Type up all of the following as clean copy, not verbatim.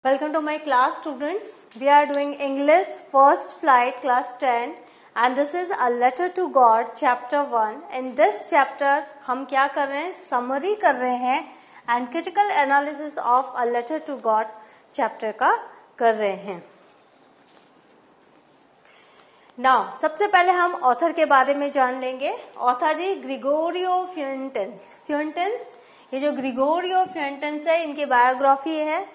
Welcome to my class, students. We are doing English first flight class 10 and this is a letter to God chapter 1. In this chapter हम क्या कर रहे हैं, summary कर रहे हैं and critical analysis of a letter to God chapter का कर रहे हैं. Now सबसे पहले हम ऑथर के बारे में जान लेंगे. ऑथर है ग्रिगोरियो फ्यूएंटेन्स. ये जो ग्रिगोरियो फ्यूएंटेन्स है इनकी बायोग्राफी है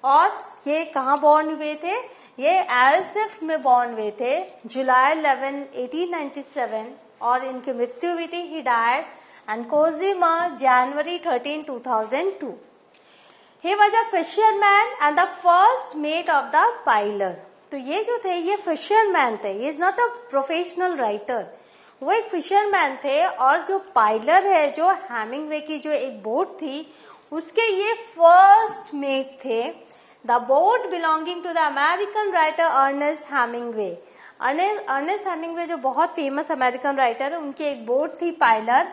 और ये कहाँ बॉर्न हुए थे, ये एल्सिफ में बॉर्न हुए थे जुलाई 11, 1897 और इनकी मृत्यु हुई थी. He died and Cojimar January 13, 2002. He was a fisherman and the first mate of the Pilar. तो ये जो थे ये फिशरमैन थे, ये is not a professional writer. वो एक फिशरमैन थे और जो पायलर है, जो हेमिंगवे की जो एक बोट थी उसके ये फर्स्ट मेट थे. The boat belonging to the American writer Ernest Hemingway. Ernest Hemingway जो बहुत फेमस अमेरिकन राइटर है, उनकी एक बोट थी पायलर.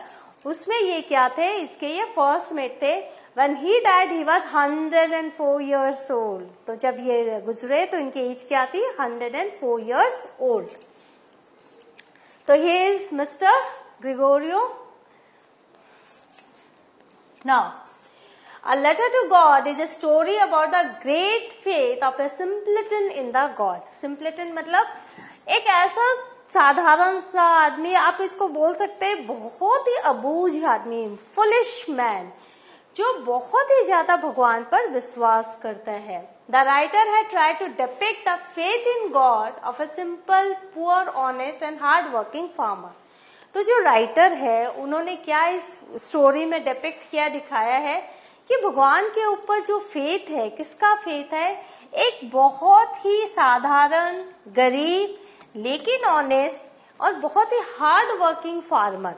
उसमें ये क्या थे, इसके ये फर्स्ट मेट थे. When he died, he was 104 years old. तो जब ये गुजरे तो इनकी एज क्या थी, 104 years old. तो he is Mr. Gregorio. Now, A Letter to God is a story about the great faith of a simpleton in the God. Simpleton मतलब एक ऐसा साधारण सा आदमी, आप इसको बोल सकते हैं बहुत ही अबूझ आदमी, फुलिश मैन, जो बहुत ही ज्यादा भगवान पर विश्वास करता है. The writer had tried to depict the faith in God of a simple, poor, honest and hard working farmer. तो जो राइटर है उन्होंने क्या इस स्टोरी में डिपिक्ट किया, दिखाया है कि भगवान के ऊपर जो फेथ है, किसका फेथ है, एक बहुत ही साधारण, गरीब लेकिन ऑनेस्ट और बहुत ही हार्ड वर्किंग फार्मर.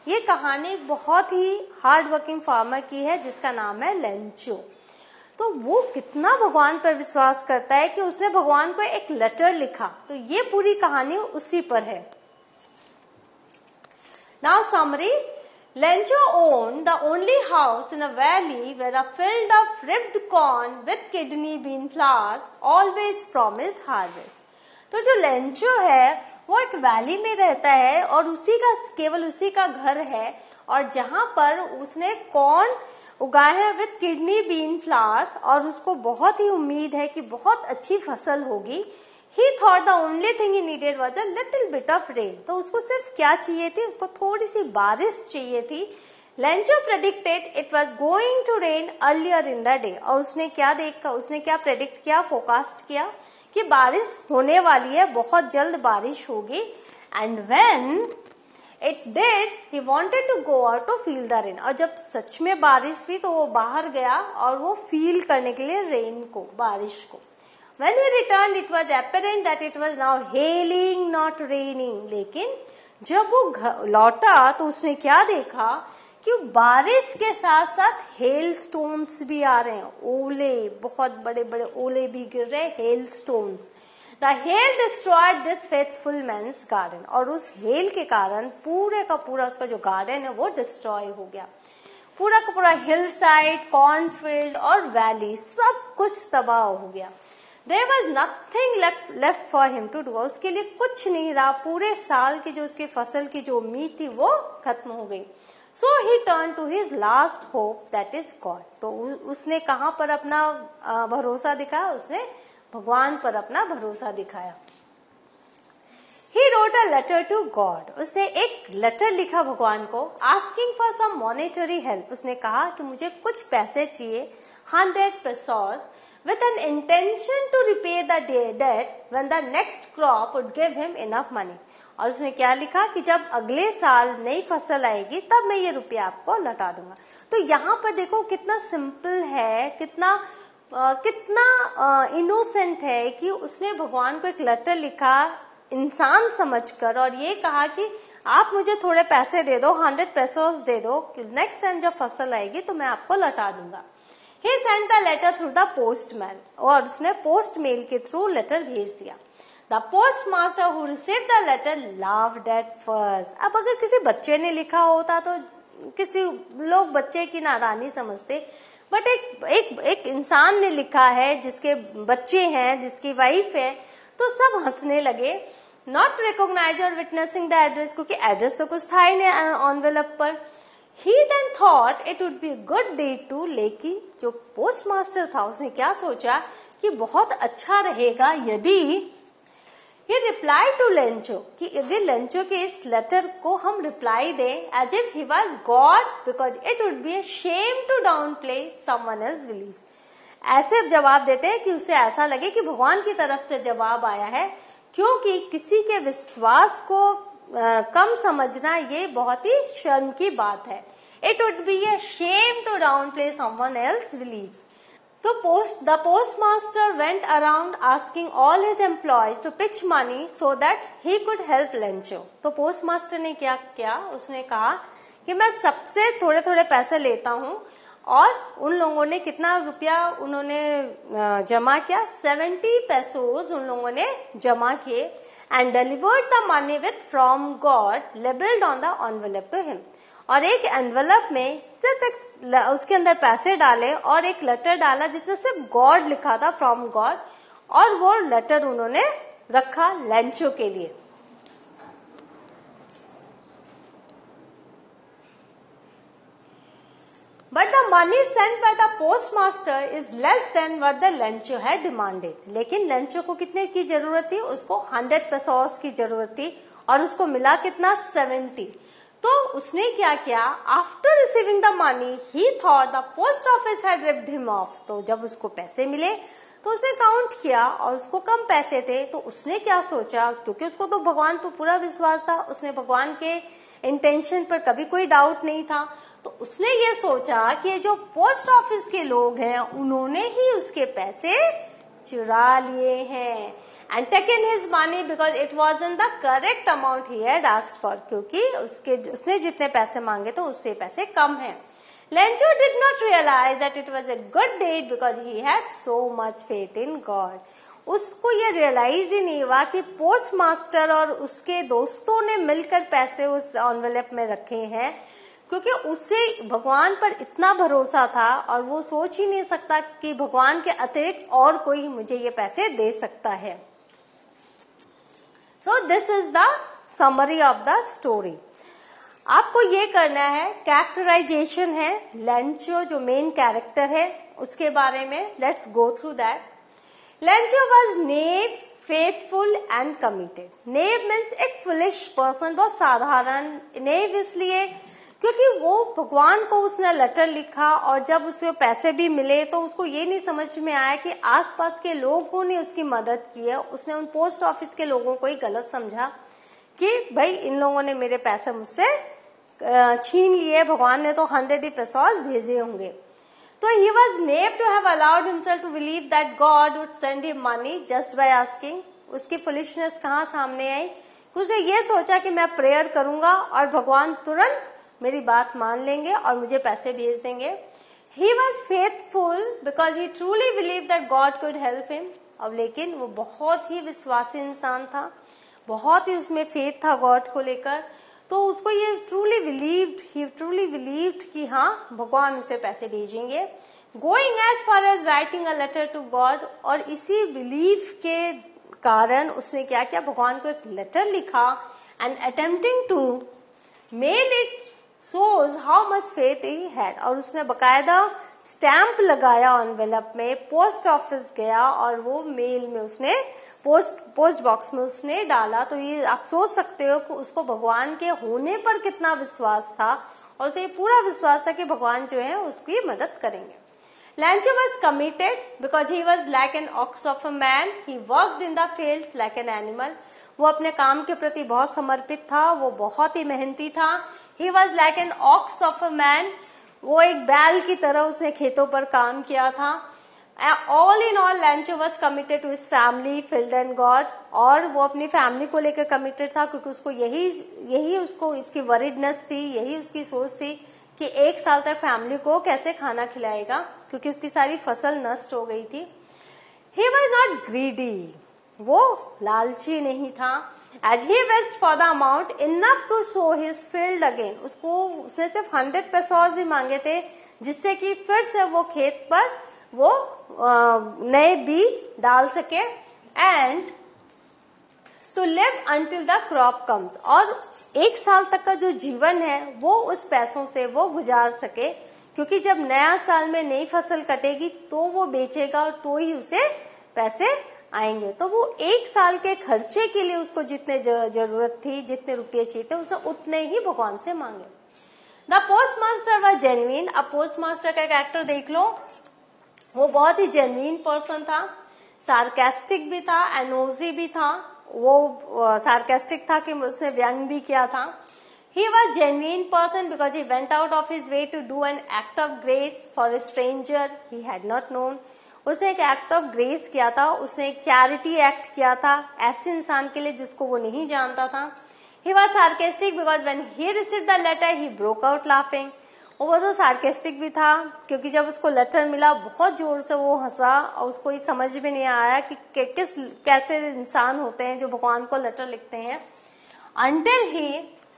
ये कहानी बहुत ही हार्ड वर्किंग फार्मर की है जिसका नाम है लेंचो. तो वो कितना भगवान पर विश्वास करता है कि उसने भगवान को एक लेटर लिखा. तो ये पूरी कहानी उसी पर है. Now summary. Lencho owned the only house in a valley where a field of ribbed corn with kidney bean flowers always promised harvest. तो जो लेंचो है वो एक वैली में रहता है और केवल उसी का घर है और जहां पर उसने कॉर्न उगाए हैं विद किडनी बीन फ्लावर्स और उसको बहुत ही उम्मीद है कि बहुत अच्छी फसल होगी. He thought the only thing he needed was a little bit of rain. तो उसको सिर्फ क्या चाहिए थी, उसको थोड़ी सी बारिश चाहिए थी. Lencho predicted it was going to rain earlier in the day. और उसने क्या प्रेडिक्ट किया, फोरकास्ट किया कि बारिश होने वाली है, बहुत जल्द बारिश होगी. And when it did, he wanted to go out to feel the rain. और जब सच में बारिश हुई तो वो बाहर गया और वो फील करने के लिए रेन को, बारिश को. When he returned, it was apparent that it was now hailing, not raining. लेकिन जब वो लौटा तो उसने क्या देखा कि बारिश के साथ साथ हेल स्टोन्स भी आ रहे हैं, ओले, बहुत बड़े बड़े ओले भी गिर रहे, hail stones. The hail destroyed this faithful man's garden. और उस हेल के कारण पूरे का पूरा उसका जो गार्डन है वो डिस्ट्रॉय हो गया. पूरा का पूरा हिल साइड, कॉर्नफील्ड और वैली सब कुछ तबाह हो गया. There was nothing left for him to do. उसके लिए कुछ नहीं रहा, पूरे साल की जो उसकी फसल की जो उम्मीद थी वो खत्म हो गई. So he turned to his last hope, that is God. तो उसने कहाँ पर अपना भरोसा दिखाया, उसने भगवान पर अपना भरोसा दिखाया. He wrote a letter to God. उसने एक लेटर लिखा भगवान को, asking for some monetary help. उसने कहा कि मुझे कुछ पैसे चाहिए, 100 pesos, with an intention to repay the debt when the next crop would give him enough money. और उसने क्या लिखा कि जब अगले साल नई फसल आएगी तब मैं ये रुपया आपको लौटा दूंगा. तो यहाँ पर देखो कितना सिंपल है, कितना इनोसेंट है कि उसने भगवान को एक लेटर लिखा इंसान समझकर और ये कहा कि आप मुझे थोड़े पैसे दे दो, 100 pesos दे दो, नेक्स्ट टाइम जब फसल आएगी तो मैं आपको लौटा दूंगा. He sent the letter through the postman. और उसने पोस्ट मेल के थ्रू लेटर भेज दिया. The postmaster who received the letter laughed at first. अब अगर किसी बच्चे ने लिखा होता तो किसी लोग बच्चे की नादानी समझते, बट एक इंसान ने लिखा है जिसके बच्चे हैं, जिसकी वाइफ है, तो सब हंसने लगे। नॉट रिकॉग्नाइज और विटनेसिंग द एड्रेस, क्योंकि एड्रेस तो कुछ था ही नहीं एनवेलप पर। He then thought it would be good deed to, लेकिन जो पोस्ट मास्टर था उसने क्या सोचा कि बहुत अच्छा रहेगा यदि He replied to Lencho कि यदि लेंचो के इस लेटर को हम रिप्लाई दें as if he was God, because it would be a shame to downplay someone else's beliefs. ऐसे जवाब देते हैं कि उसे ऐसा लगे कि भगवान की तरफ से जवाब आया है, क्योंकि किसी के विश्वास को कम समझना ये बहुत ही शर्म की बात है। It would be a shame to downplay someone else's beliefs. तो the postmaster went around asking all his employees to pitch money so that he could help Lencho. तो postmaster ने क्या किया, उसने कहा कि मैं सबसे थोड़े थोड़े पैसे लेता हूँ, और उन लोगों ने कितना रुपया उन्होंने जमा किया, 70 pesos उन लोगों ने जमा किए, and delivered the money with from God labeled on the envelope to him. और एक एनवेलप में सिर्फ उसके अंदर पैसे डाले और एक लेटर डाला जिसमें सिर्फ गॉड लिखा था, फ्रॉम गॉड, और वो लेटर उन्होंने रखा लेंचो के लिए। But the money sent by the postmaster is less than what the Lencho had demanded. लेकिन लेंचो को कितने की जरूरत थी, उसको 100 pesos की जरूरत थी, और उसको मिला कितना, 70। तो उसने क्या किया, after receiving the money he thought the post office had ripped him of. तो जब उसको पैसे मिले तो उसने काउंट किया और उसको कम पैसे थे, तो उसने क्या सोचा, क्योंकि उसको तो भगवान पर पूरा विश्वास था, उसने भगवान के इंटेंशन पर कभी कोई डाउट नहीं था, तो उसने ये सोचा कि ये जो पोस्ट ऑफिस के लोग हैं उन्होंने ही उसके पैसे चुरा लिए हैं, and taken his money because it wasn't the correct amount he had asked for, क्योंकि उसने जितने पैसे मांगे तो उससे पैसे कम हैं। Lencho did not realize that it was a good deed because he had so much faith in God. उसको ये रियलाइज ही नहीं हुआ कि पोस्ट मास्टर और उसके दोस्तों ने मिलकर पैसे उस एनवेलप में रखे हैं, क्योंकि उससे भगवान पर इतना भरोसा था और वो सोच ही नहीं सकता कि भगवान के अतिरिक्त और कोई मुझे ये पैसे दे सकता है। So this is the summary of the story. आपको ये करना है, कैरेक्टराइजेशन है, लेंचो जो मेन कैरेक्टर है उसके बारे में। Let's go through that. Lencho was naive, faithful and committed. Naive means एक फुलिश पर्सन, बहुत साधारण। नेव इसलिए क्योंकि वो भगवान को उसने लेटर लिखा और जब उसको पैसे भी मिले तो उसको ये नहीं समझ में आया कि आसपास के लोगों ने उसकी मदद की है। उसने उन पोस्ट ऑफिस के लोगों को ही गलत समझा कि भाई इन लोगों ने मेरे पैसे मुझसे छीन लिए, भगवान ने तो 100 pesos भेजे होंगे। तो he was naive to have allowed himself to believe that God would send him money just by asking. उसकी फुलिशनेस कहाँ सामने आई, उसने ये सोचा कि मैं प्रेयर करूंगा और भगवान तुरंत मेरी बात मान लेंगे और मुझे पैसे भेज देंगे। He was faithful because he truly believed that God could help him. अब लेकिन वो बहुत ही विश्वासी इंसान था, बहुत ही उसमें फेथ था गॉड को लेकर, तो उसको ये he truly believed कि हाँ भगवान उसे पैसे भेजेंगे। Going as far as writing a letter to God, और इसी बिलीफ के कारण उसने क्या किया, भगवान को एक लेटर लिखा and attempting to mail it shows how much faith he had। और उसने बकायदा स्टैंप लगाया एनवेलप में, पोस्ट ऑफिस गया और वो मेल में उसने पोस्ट बॉक्स में उसने डाला। तो ये आप सोच सकते हो कि उसको भगवान के होने पर कितना विश्वास था, और उसे पूरा विश्वास था कि भगवान जो है उसकी मदद करेंगे। Lencho was committed because he was like an ox of a man. He worked in the fields like an animal. वो अपने काम के प्रति बहुत समर्पित था, वो बहुत ही मेहनती था। He was like an ox of a man. वो एक बैल की तरह उसने खेतों पर काम किया था। All in all, Lencho was committed to his family, field and God. और वो अपनी फैमिली को लेकर कमिटेड था, क्योंकि उसको यही उसको इसकी वरीडनेस थी, यही उसकी सोच थी कि 1 साल तक फैमिली को कैसे खाना खिलाएगा, क्योंकि उसकी सारी फसल नष्ट हो गई थी। He was not greedy. वो लालची नहीं था। As he wished for the amount enough to sow his field again. उसने सिर्फ 100 pesos ही मांगे थे, जिससे कि फिर से वो खेत पर वो नए बीज डाल सके and to live until the crop comes, और 1 साल तक का जो जीवन है वो उस पैसों से वो गुजार सके, क्योंकि जब नया साल में नई फसल कटेगी तो वो बेचेगा और तो ही उसे पैसे आएंगे। तो वो 1 साल के खर्चे के लिए उसको जितने जरूरत थी, जितने रुपये चाहिए थे, उसने उतने ही भगवान से मांगे। The post master was genuine. अब पोस्ट मास्टर का कैरेक्टर देख लो, वो बहुत ही जेन्युइन पर्सन था, सार्केस्टिक भी था, एनोजी भी था। वो सार्केस्टिक था कि उसने व्यंग भी किया था। He was genuine person because he went out of his way to do an act of grace for a stranger he had not known. उसने एक एक्ट ऑफ ग्रेस किया था, उसने एक चैरिटी एक्ट किया था ऐसे इंसान के लिए जिसको वो नहीं जानता था। He was sarcastic because when he received the letter he broke out laughing. वो तो सार्केस्टिक भी था क्योंकि जब उसको लेटर मिला बहुत जोर से वो हंसा और उसको ये समझ में नहीं आया कि कैसे इंसान होते हैं जो भगवान को लेटर लिखते हैं। Until he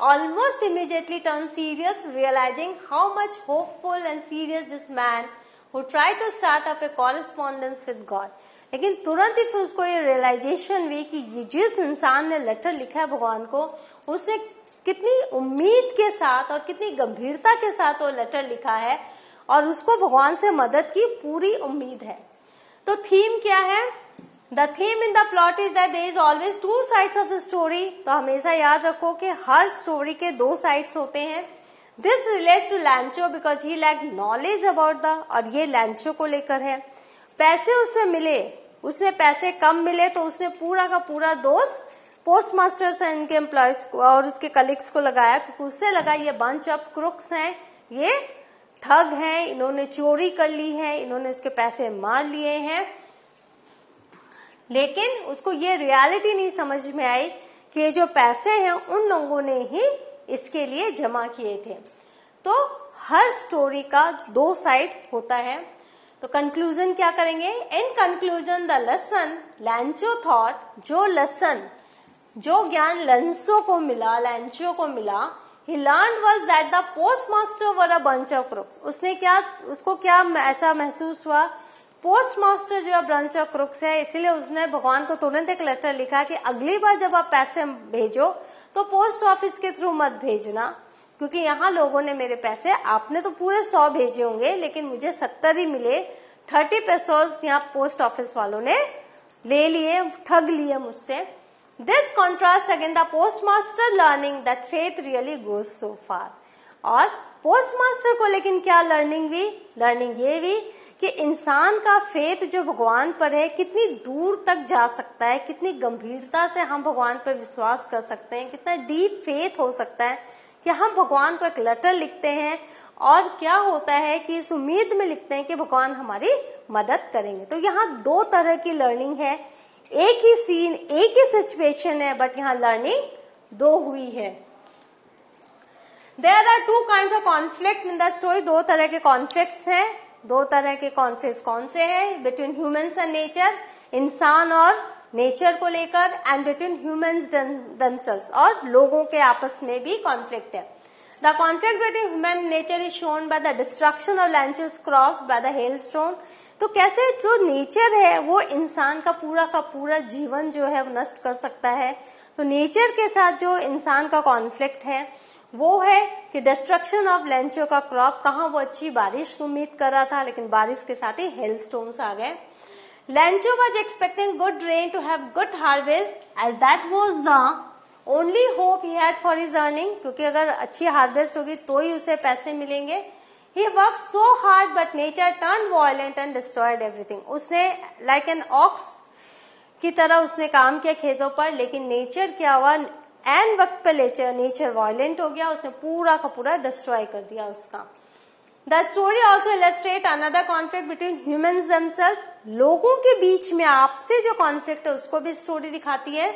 almost immediately turned serious, realizing how much hopeful and serious this man who tried to start up a correspondence with God. लेकिन तुरंत ही फिर उसको ये रियलाइजेशन हुई कि ये जिस इंसान ने लेटर लिखा है भगवान को, उसने कितनी उम्मीद के साथ और कितनी गंभीरता के साथ वो लेटर लिखा है और उसको भगवान से मदद की पूरी उम्मीद है। तो थीम क्या है? The theme in the plot is that there is always 2 sides of the story. तो हमेशा याद रखो कि हर स्टोरी के 2 साइड्स होते हैं। This relates to Lancho because he lacked knowledge about the, और ये लैंचो को लेकर है। पैसे उससे मिले, उसने पैसे कम मिले तो उसने पूरा का पूरा दोष पोस्ट मास्टर्स एंड इनके एम्प्लॉयज को और उसके कलीग्स को लगाया, क्योंकि उससे लगा ये बंच ऑफ क्रुक्स हैं, ये ठग हैं, इन्होंने चोरी कर ली है, इन्होंने इसके पैसे मार लिए हैं। लेकिन उसको ये रियलिटी नहीं समझ में आई कि ये जो पैसे हैं उन लोगों ने ही इसके लिए जमा किए थे। तो हर स्टोरी का 2 साइड होता है। तो कंक्लूजन क्या करेंगे? In conclusion the lesson लैंचो thought, जो ज्ञान लैंचो को मिला, he learned was that the postmaster were a bunch of crooks. उसको क्या ऐसा महसूस हुआ? पोस्ट मास्टर जो ब्रांच ऑफ क्रुक्स है, इसीलिए उसने भगवान को तुरंत एक लेटर लिखा कि अगली बार जब आप पैसे भेजो तो पोस्ट ऑफिस के थ्रू मत भेजना, क्योंकि यहाँ लोगों ने मेरे पैसे, आपने तो पूरे 100 भेजे होंगे लेकिन मुझे 70 ही मिले, 30 पेसोस यहाँ पोस्ट ऑफिस वालों ने ले लिए, ठग लिए मुझसे। This contrast again the post master learning that faith really goes so far. और पोस्ट मास्टर को लेकिन क्या लर्निंग ये हुई कि इंसान का फेथ जो भगवान पर है कितनी दूर तक जा सकता है, कितनी गंभीरता से हम भगवान पर विश्वास कर सकते हैं, कितना डीप फेथ हो सकता है कि हम भगवान को एक लेटर लिखते हैं और क्या होता है कि इस उम्मीद में लिखते हैं कि भगवान हमारी मदद करेंगे। तो यहाँ 2 तरह की लर्निंग है, एक ही सीन, एक ही सिचुएशन है, बट यहाँ लर्निंग 2 हुई है। There are 2 kinds of conflict in the story. 2 तरह के कॉन्फ्लिक्ट्स हैं। 2 तरह के कॉन्फ्लिक्ट कौन से हैं? बिटवीन ह्यूमंस एंड नेचर, इंसान और नेचर को लेकर, एंड बिटवीन ह्यूमंस themselves, और लोगों के आपस में भी कॉन्फ्लिक्ट है। The conflict between human nature is shown by the destruction of Lencho's cross by the hailstone. तो कैसे जो नेचर है वो इंसान का पूरा जीवन जो है वो नष्ट कर सकता है। तो नेचर के साथ जो इंसान का कॉन्फ्लिक्ट है वो है कि डिस्ट्रक्शन ऑफ लैंचो का क्रॉप, कहाँ वो अच्छी बारिश की उम्मीद कर रहा था लेकिन बारिश के साथ ही हेलस्टोन्स आ गए। Lencho was expecting good rain to have good harvest as that was the only hope he had for his earning, क्योंकि अगर अच्छी हार्वेस्ट होगी तो ही उसे पैसे मिलेंगे। He worked so hard but nature turned violent and destroyed everything. उसने like an ox की तरह उसने काम किया खेतों पर, लेकिन नेचर क्या हुआ? एन वक्त पे नेचर वायलेंट हो गया, उसने पूरा का पूरा डिस्ट्रॉय कर दिया उसका। The story also illustrate another conflict between humans themselves. लोगों के बीच में आपसे जो कॉन्फ्लिक्ट है उसको भी स्टोरी दिखाती है।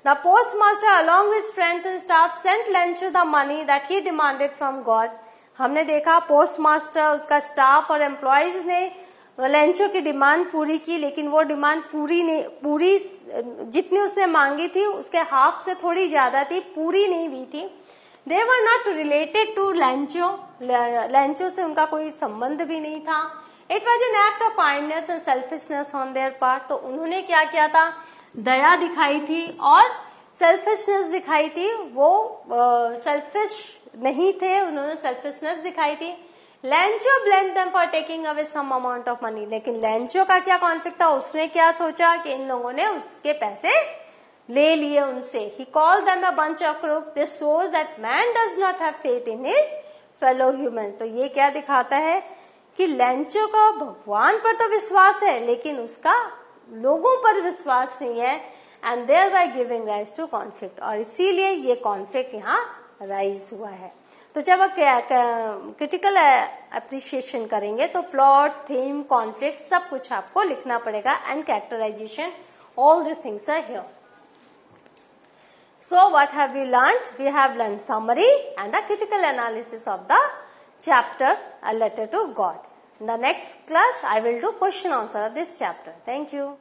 The post master along with friends and staff sent Lencho the money that he demanded from God. हमने देखा पोस्ट मास्टर, उसका स्टाफ और एम्प्लॉयज ने लैंचो की डिमांड पूरी की, लेकिन वो डिमांड पूरी जितनी उसने मांगी थी उसके हाफ से थोड़ी ज्यादा थी, पूरी नहीं हुई थी। They were not related to Lencho. Lencho से उनका कोई संबंध भी नहीं था. It was an act of kindness and selfishness on their part. तो उन्होंने क्या किया था? दया दिखाई थी और सेल्फिशनेस दिखाई थी. वो सेल्फिश नहीं थे, उन्होंने सेल्फिशनेस दिखाई थी. Lencho blamed them for taking away some amount of money. लेकिन Lencho का क्या कॉन्फ्लिक्ट था? उसने क्या सोचा कि इन लोगों ने उसके पैसे ले लिए उनसे. He called them a bunch of crooks. This shows that man does not have faith in his fellow humans. तो ये क्या दिखाता है कि Lencho का भगवान पर तो विश्वास है लेकिन उसका लोगों पर विश्वास नहीं है. And thereby giving rise to conflict. और इसीलिए ये कॉन्फ्लिक्ट यहाँ राइज हुआ है. तो जब आप क्रिटिकल अप्रिशिएशन करेंगे तो प्लॉट, थीम, कॉन्फ्लिक्ट सब कुछ आपको लिखना पड़ेगा. And characterisation, all this things are here. So what have we learnt? We have learnt summary and the critical analysis of the chapter A Letter to God. In the next class, I will do question answer of this chapter. Thank you.